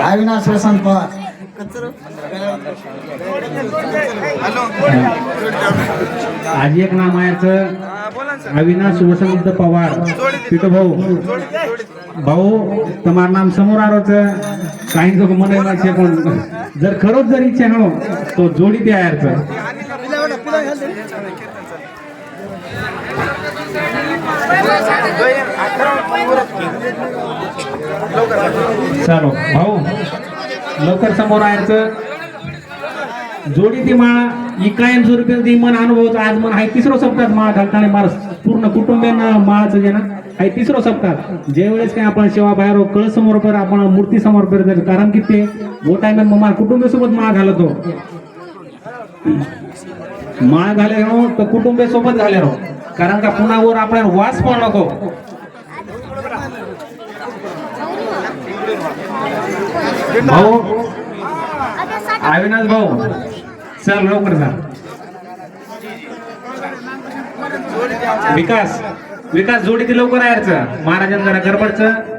अविनाश वसंत पवार. आजी एक नाम आहे अविनाश वसंत पवार पिटो भाऊ भाऊ तुम्हार नाम समोर आरो काही लोक म्हणायचे पण जर खरोच जर इच्छा हो तो जोडी ते यार चलो भाऊ लवकर समोर यायचं जोडी ती माळ इकायम स्वरूपी मन अनुभव आज मन आहे तिसरो सप्ताह माळ घालताना मार पूर्ण कुटुंबियांना माळाचं जे ना आहे तिसरो सप्ताह जे वेळेस काय आपण सेवा बाहेर कळ समोर कर आपण मूर्ती समोर कर कारण की ते मोठा माळ कुटुंबासोबत माळ घालतो माळ घाले राहो तर कुटुंबासोबत घाले राहो कारण का पुन्हा वर आपल्याला वास पण नको भाऊ अविनाश भाऊ चल लवकर जा विकास विकास जोडी ती लवकर यायचं महाराजांना जरा गडबडचं